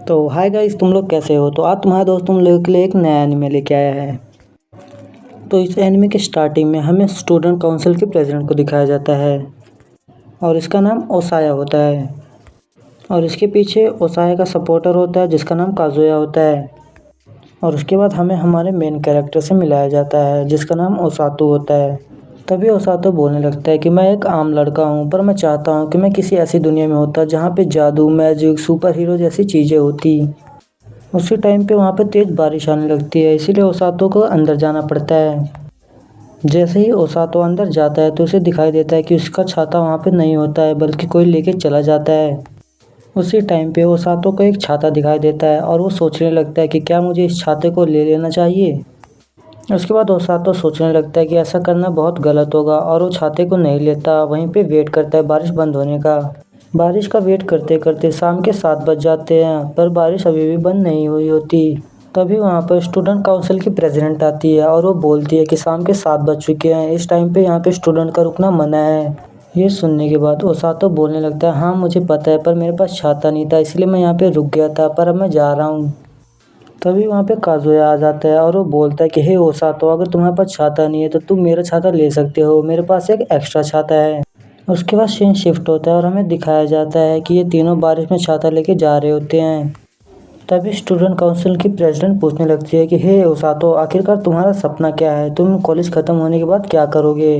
तो hi guys, तुम लोग कैसे हो। तो आज तुम्हारा दोस्त तुम लोगों के लिए एक नया एनिमे लेके आया है। तो इस एनिमे के स्टार्टिंग में हमें स्टूडेंट काउंसिल के प्रेसिडेंट को दिखाया जाता है और इसका नाम ओसाया होता है। और इसके पीछे ओसाया का सपोर्टर होता है जिसका नाम काजुया होता है। और उसके बाद हमें हमारे मेन कैरेक्टर से मिलाया जाता है जिसका नाम ओसातो होता है। तभी ओसातो बोलने लगता है कि मैं एक आम लड़का हूँ, पर मैं चाहता हूँ कि मैं किसी ऐसी दुनिया में होता जहाँ पे जादू, मैजिक, सुपर हीरो जैसी चीज़ें होती। उसी टाइम पे वहाँ पे तेज़ बारिश आने लगती है, इसीलिए ओसातो को अंदर जाना पड़ता है। जैसे ही ओसातो अंदर जाता है तो उसे दिखाई देता है कि उसका छाता वहाँ पे नहीं होता है बल्कि कोई लेके चला जाता है। उसी टाइम पे ओसातो को एक छाता दिखाई देता है और वो सोचने लगता है कि क्या मुझे इस छाते को ले लेना चाहिए। उसके बाद ओसातो सोचने लगता है कि ऐसा करना बहुत गलत होगा और वो छाते को नहीं लेता, वहीं पे वेट करता है बारिश बंद होने का। बारिश का वेट करते करते शाम के 7 बज जाते हैं पर बारिश अभी भी बंद नहीं हुई होती। तभी वहाँ पर स्टूडेंट काउंसिल की प्रेसिडेंट आती है और वो बोलती है कि शाम के 7 बज चुके हैं, इस टाइम पे यहाँ पे स्टूडेंट का रुकना मना है। ये सुनने के बाद ओसातो बोलने लगता है, हाँ मुझे पता है, पर मेरे पास छाता नहीं था इसलिए मैं यहाँ पे रुक गया था, पर अब मैं जा रहा हूँ। तभी वहाँ पे काजुया आ जाता है और वो बोलता है कि हे ओसातो, अगर तुम्हारे पास छाता नहीं है तो तुम मेरा छाता ले सकते हो, मेरे पास एक एक्स्ट्रा छाता है। उसके बाद सीन शिफ्ट होता है और हमें दिखाया जाता है कि ये तीनों बारिश में छाता लेके जा रहे होते हैं। तभी स्टूडेंट काउंसिल की प्रेसिडेंट पूछने लगती है कि हे ओसातो, आखिरकार तुम्हारा सपना क्या है, तुम कॉलेज ख़त्म होने के बाद क्या करोगे।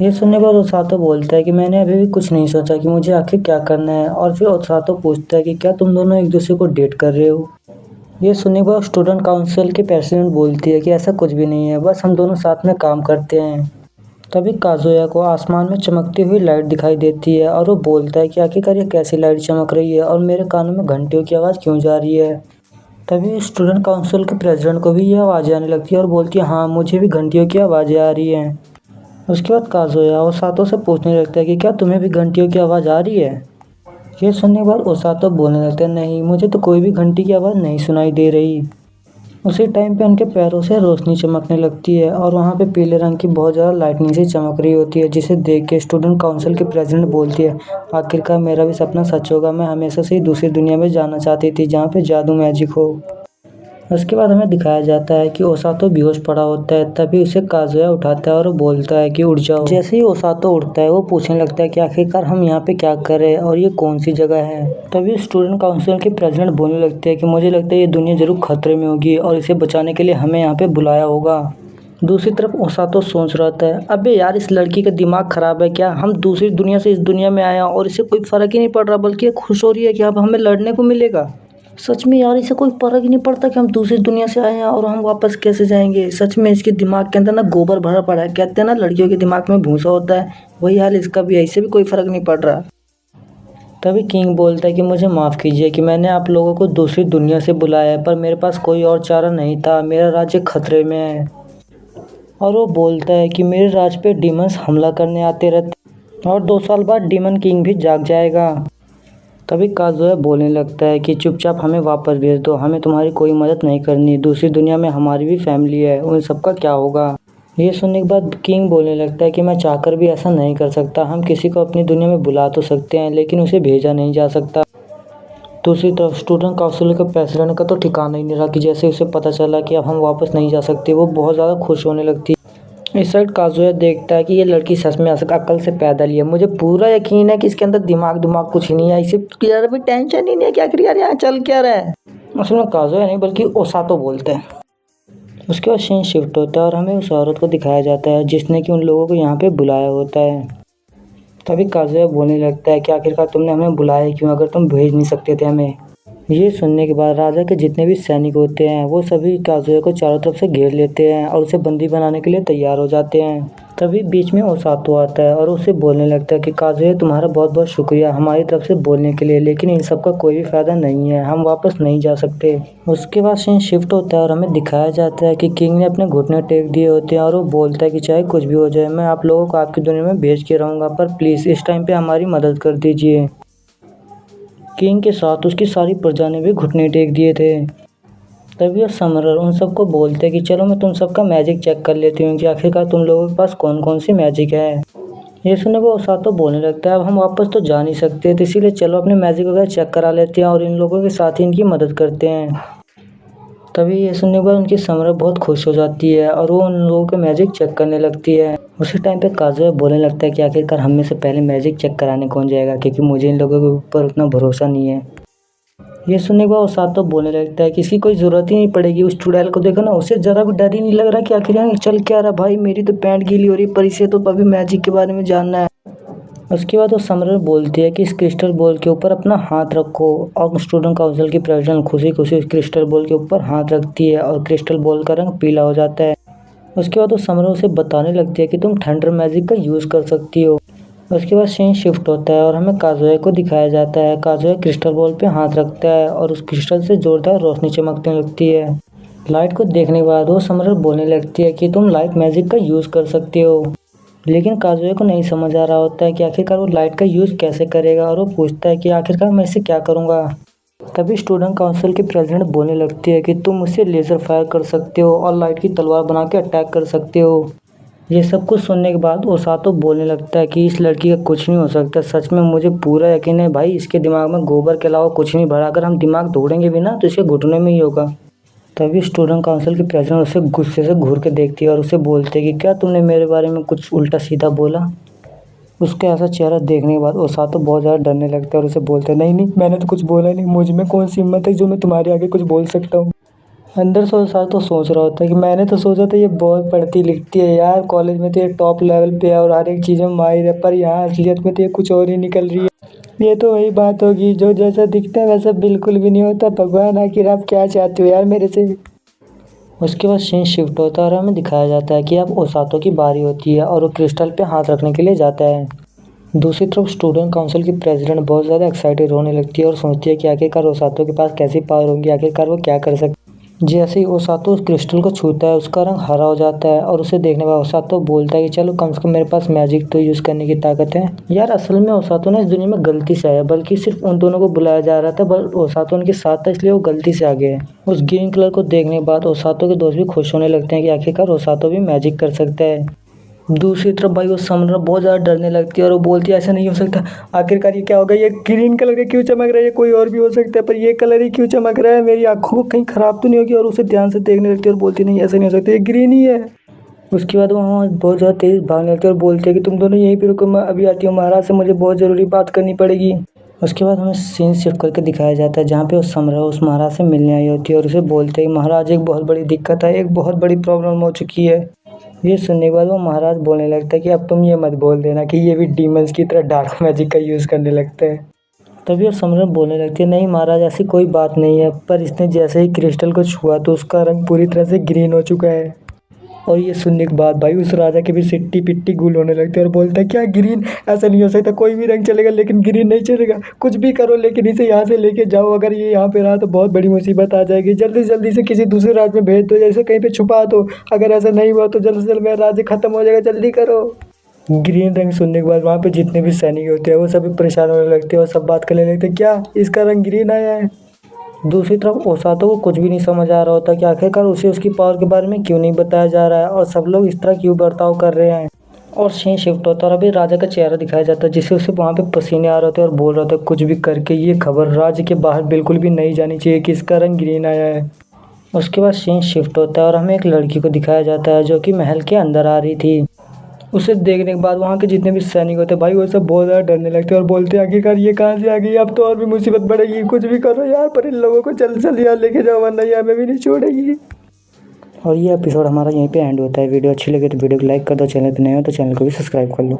ये सुनने के बाद ओसातो बोलता है कि मैंने अभी भी कुछ नहीं सोचा कि मुझे आखिर क्या करना है। और फिर ओसातो पूछता है कि क्या तुम दोनों एक दूसरे को डेट कर रहे हो। ये सुनने के बाद स्टूडेंट काउंसिल की प्रेसिडेंट बोलती है कि ऐसा कुछ भी नहीं है, बस हम दोनों साथ में काम करते हैं। तभी काजुया को आसमान में चमकती हुई लाइट दिखाई देती है और वो बोलता है कि आखिरकार ये कैसी लाइट चमक रही है और मेरे कानों में घंटियों की आवाज़ क्यों जा रही है। तभी स्टूडेंट काउंसिल के प्रेसिडेंट को भी ये आवाज़ें आने लगती है और बोलती है, हाँ मुझे भी घंटियों की आवाज़ें आ रही हैं। उसके बाद काजुया ओसातो से पूछने लगता है कि क्या तुम्हें भी घंटियों की आवाज़ आ रही है। ये सुनने के बाद ओसातो बोलने लगता है, नहीं मुझे तो कोई भी घंटी की आवाज़ नहीं सुनाई दे रही। उसी टाइम पे उनके पैरों से रोशनी चमकने लगती है और वहाँ पे पीले रंग की बहुत ज़्यादा लाइटनिंग से चमक रही होती है, जिसे देख के स्टूडेंट काउंसिल की प्रेसिडेंट बोलती है, आखिरकार मेरा भी सपना सच होगा, मैं हमेशा से ही दूसरी दुनिया में जाना चाहती थी जहाँ पे जादू मैजिक हो। उसके बाद हमें दिखाया जाता है कि ओसातो बेहोश पड़ा होता है। तभी उसे काजुया उठाता है और वो बोलता है कि उठ जाओ। जैसे ही ओसातो उठता है वो पूछने लगता है कि आखिरकार हम यहाँ पे क्या कर रहे हैं और ये कौन सी जगह है। तभी स्टूडेंट काउंसिल के प्रेसिडेंट बोलने लगते हैं कि मुझे लगता है ये दुनिया जरूर खतरे में होगी और इसे बचाने के लिए हमें यहाँ पे बुलाया होगा। दूसरी तरफ ओसातो सोच रहा था, अबे यार इस लड़की का दिमाग खराब है क्या, हम दूसरी दुनिया से इस दुनिया में आए हैं और इसे कोई फर्क ही नहीं पड़ रहा, बल्कि ये खुश हो रही है कि अब हमें लड़ने को मिलेगा। सच में यार इसे कोई फर्क ही नहीं पड़ता कि हम दूसरी दुनिया से आए हैं और हम वापस कैसे जाएंगे। सच में इसके दिमाग के अंदर ना गोबर भरा पड़ा है। कहते हैं ना लड़कियों के दिमाग में भूसा होता है, वही हाल इसका भी है, इसे भी कोई फर्क नहीं पड़ रहा। तभी किंग बोलता है कि मुझे माफ़ कीजिए कि मैंने आप लोगों को दूसरी दुनिया से बुलाया है, पर मेरे पास कोई और चारा नहीं था, मेरा राज्य खतरे में है। और वो बोलता है कि मेरे राज्य पे डीमंस हमला करने आते रहते और 2 साल बाद डीमन किंग भी जाग जाएगा। तभी काजुया बोलने लगता है कि चुपचाप हमें वापस भेज दो, हमें तुम्हारी कोई मदद नहीं करनी, दूसरी दुनिया में हमारी भी फैमिली है, उन सबका क्या होगा। ये सुनने के बाद किंग बोलने लगता है कि मैं चाहकर भी ऐसा नहीं कर सकता, हम किसी को अपनी दुनिया में बुला तो सकते हैं लेकिन उसे भेजा नहीं जा सकता। दूसरी तरफ स्टूडेंट काउंसिल के प्रेसिडेंट का तो ठिकाना ही नहीं रहा कि जैसे उसे पता चला कि अब हम वापस नहीं जा सकते, वो बहुत ज़्यादा खुश होने लगती है। इस साइड काजुया देखता है कि ये लड़की सच में अक्ल से पैदल ही है, मुझे पूरा यकीन है कि इसके अंदर दिमाग कुछ ही नहीं है, इसे यार अभी टेंशन ही नहीं है कि आखिर यार यहाँ चल क्या रहा है। उसमें काजुया नहीं बल्कि ओसातो बोलते हैं। उसके बाद सीन शिफ्ट होता है और हमें उस औरत को दिखाया जाता है जिसने कि उन लोगों को यहाँ पे बुलाया होता है। तभी काजुया बोलने लगता है कि आखिरकार तुमने हमें बुलाया क्यों, अगर तुम भेज नहीं सकते थे हमें। ये सुनने के बाद राजा के जितने भी सैनिक होते हैं वो सभी काजुया को चारों तरफ से घेर लेते हैं और उसे बंदी बनाने के लिए तैयार हो जाते हैं। तभी बीच में ओसातो आता है और उसे बोलने लगता है कि काजुया तुम्हारा बहुत बहुत शुक्रिया हमारी तरफ से बोलने के लिए, लेकिन इन सब का कोई भी फ़ायदा नहीं है, हम वापस नहीं जा सकते। उसके बाद सीन शिफ्ट होता है और हमें दिखाया जाता है कि किंग ने अपने घुटने टेक दिए होते हैं और वो बोलता है कि चाहे कुछ भी हो जाए मैं आप लोगों को आपकी दुनिया में भेज के रहूँगा, पर प्लीज़ इस टाइम पर हमारी मदद कर दीजिए। किंग के साथ उसकी सारी प्रजा ने भी घुटने टेक दिए थे। तभी समरर उन सबको बोलते कि चलो मैं तुम सबका मैजिक चेक कर लेती हूँ कि आखिरकार तुम लोगों के पास कौन कौन सी मैजिक है। ये सुनने को ओसातो बोलने लगता है, अब हम वापस तो जा नहीं सकते, तो इसीलिए चलो अपने मैजिक वगैरह चेक करा लेते हैं और इन लोगों के साथ ही इनकी मदद करते हैं। तभी ये सुनने के बाद उनकी समरा बहुत खुश हो जाती है और वो उन लोगों के मैजिक चेक करने लगती है। उसी टाइम पे काजुया बोलने लगता है कि आखिरकार हम में से पहले मैजिक चेक कराने कौन जाएगा, क्योंकि मुझे इन लोगों के ऊपर उतना भरोसा नहीं है। ये सुनने के बाद ओसातो बोलने लगता है कि इसकी कोई ज़रूरत ही नहीं पड़ेगी, उस चुड़ैल को देखो ना, उसे ज़रा भी डर ही नहीं लग रहा कि आखिर यहाँ चल क्या रहा। भाई मेरी तो पैंट गीली हो रही है, पर इसे तो अभी मैजिक के बारे में जानना है। उसके बाद वो समरन बोलती है कि इस क्रिस्टल बॉल के ऊपर अपना हाथ रखो, और स्टूडेंट काउंसिल की प्रेसिडेंट खुशी खुशी उस क्रिस्टल बॉल के ऊपर हाथ रखती है और क्रिस्टल बॉल का रंग पीला हो जाता है। उसके बाद वो समरन उसे बताने लगती है कि तुम थंडर मैजिक का यूज़ कर सकती हो। उसके बाद सीन शिफ्ट होता है और हमें काजुया को दिखाया जाता है। काजुया क्रिस्टल बॉल पे हाथ रखता है और उस क्रिस्टल से जोरदार रोशनी चमकने लगती है। लाइट को देखने के बाद वो समरन बोलने लगती है कि तुम लाइट मैजिक का यूज़ कर सकते हो। लेकिन काजुया को नहीं समझ आ रहा होता है कि आखिरकार वो लाइट का यूज़ कैसे करेगा और वो पूछता है कि आखिरकार मैं इसे क्या करूँगा। तभी स्टूडेंट काउंसिल की प्रेसिडेंट बोलने लगती है कि तुम उससे लेज़र फायर कर सकते हो और लाइट की तलवार बना के अटैक कर सकते हो। ये सब कुछ सुनने के बाद ओसातो बोलने लगता है कि इस लड़की का कुछ नहीं हो सकता, सच में मुझे पूरा यकीन है भाई, इसके दिमाग में गोबर के अलावा कुछ नहीं भरा, अगर हम दिमाग तोड़ेंगे भी ना तो इसके घुटने में ही होगा। तभी स्टूडेंट काउंसिल की प्रेसिडेंट उसे गुस्से से घूर के देखती है और उसे बोलती है कि क्या तुमने मेरे बारे में कुछ उल्टा सीधा बोला। उसका ऐसा चेहरा देखने के बाद ओसातो बहुत ज़्यादा डरने लगता है और उसे बोलता है नहीं नहीं, मैंने तो कुछ बोला नहीं, मुझ में कौन सी हिम्मत है जो मैं तुम्हारे आगे कुछ बोल सकता हूँ। अंदर से ओसातो सोच रहा होता है कि मैंने तो सोचा था ये बहुत पढ़ती लिखती है यार, कॉलेज में तो ये टॉप लेवल पे है और हर एक चीज़ में माहिर है, पर यहाँ असलियत में तो ये कुछ और ही निकल रही है। ये तो वही बात होगी, जो जैसा दिखता है वैसा बिल्कुल भी नहीं होता। भगवान आखिर आप क्या चाहते हो यार मेरे से। उसके बाद सीन शिफ्ट होता है और हमें दिखाया जाता है कि अब ओसातो की बारी होती है और वो क्रिस्टल पे हाथ रखने के लिए जाता है। दूसरी तरफ स्टूडेंट काउंसिल की प्रेसिडेंट बहुत ज़्यादा एक्साइटेड होने लगती है और सोचती है कि आखिरकार ओसातो के पास कैसी पावर होंगी, आखिरकार वो क्या कर सकती है। जैसे ही ओसातो उस क्रिस्टल को छूता है उसका रंग हरा हो जाता है और उसे देखने पर ओसातो बोलता है कि चलो कम से कम मेरे पास मैजिक तो यूज़ करने की ताकत है। यार असल में ओसातो ना इस दुनिया में गलती से आया, बल्कि सिर्फ उन दोनों को बुलाया जा रहा था, बल्कि ओसातो उनके साथ था इसलिए वो गलती से आ गए। उस ग्रीन कलर को देखने के बाद ओसातो के दोस्त भी खुश होने लगते हैं कि आखिरकार ओसातो भी मैजिक कर सकता है। दूसरी तरफ भाई वो समरा बहुत ज़्यादा डरने लगती है और वो बोलती है ऐसा नहीं हो सकता, आखिरकार ये क्या होगा, ये ग्रीन कलर का क्यों चमक रहा है, ये कोई और भी हो सकता है पर ये कलर ही क्यों चमक रहा है, मेरी आंखों को कहीं ख़राब तो नहीं होगी। और उसे ध्यान से देखने लगती है और बोलती नहीं ऐसा नहीं हो सकता, ये ग्रीन ही है। उसके बाद वहाँ बहुत ज़्यादा तेज़ भागने लगती है और बोलती है कि तुम दोनों यहीं पे रुको, मैं अभी आती हूँ, महाराज से मुझे बहुत ज़रूरी बात करनी पड़ेगी। उसके बाद हमें सीन शिफ्ट करके दिखाया जाता है जहाँ पे उस समरा उस महाराज से मिलने आई होती है और उसे बोलते हैं कि महाराज एक बहुत बड़ी दिक्कत है, एक बहुत बड़ी प्रॉब्लम हो चुकी है। ये सुनने के बाद वो महाराज बोलने लगता है कि अब तुम ये मत बोल देना कि ये भी डीमंस की तरह डार्क मैजिक का यूज़ करने लगता है। तभी वो समरन बोलने लगती है नहीं महाराज ऐसी कोई बात नहीं है, पर इसने जैसे ही क्रिस्टल को छुआ तो उसका रंग पूरी तरह से ग्रीन हो चुका है। और ये सुनने के बाद भाई उस राजा की भी सिट्टी पिट्टी गुल होने लगती है और बोलता है क्या ग्रीन, ऐसा नहीं हो सकता, कोई भी रंग चलेगा लेकिन ग्रीन नहीं चलेगा, कुछ भी करो लेकिन इसे यहाँ से लेके जाओ, अगर ये यहाँ पे रहा तो बहुत बड़ी मुसीबत आ जाएगी, जल्दी जल्दी से किसी दूसरे राज्य में भेज दो, जैसे कहीं पे छुपा दो, अगर ऐसा नहीं हुआ तो जल्द से जल्द मेरा राज्य खत्म हो जाएगा, जल्दी करो। ग्रीन रंग सुनने के बाद वहाँ पे जितने भी सैनिक होते हैं वो सभी परेशान होने लगते हैं और सब बात करने लगते हैं क्या इसका रंग ग्रीन आया है। दूसरी तरफ ओसातो को कुछ भी नहीं समझ आ रहा होता कि आखिरकार उसे उसकी पावर के बारे में क्यों नहीं बताया जा रहा है और सब लोग इस तरह क्यों बर्ताव कर रहे हैं। और सीन शिफ्ट होता है और अभी राजा का चेहरा दिखाया जाता है जिससे उसे वहाँ पे पसीने आ रहे होते हैं और बोल रहा था कुछ भी करके ये खबर राज्य के बाहर बिल्कुल भी नहीं जानी चाहिए कि इसका रंग ग्रीन आया है। उसके बाद सीन शिफ्ट होता है और हमें एक लड़की को दिखाया जाता है जो कि महल के अंदर आ रही थी। उसे देखने के बाद वहाँ के जितने भी सैनिक होते हैं भाई वो सब बहुत ज़्यादा डरने लगते हैं और बोलते हैं आखिरकार ये कहाँ से आ गई, अब तो और भी मुसीबत बढ़ेगी, कुछ भी करो यार पर इन लोगों को जल्द से जल्द यहाँ लेके जाओ वरना ये हमें भी नहीं छोड़ेगी। और ये एपिसोड हमारा यहीं पे एंड होता है। वीडियो अच्छी लगे तो वीडियो को लाइक कर दो, चैनल पर नए हो तो चैनल को भी सब्सक्राइब कर लो।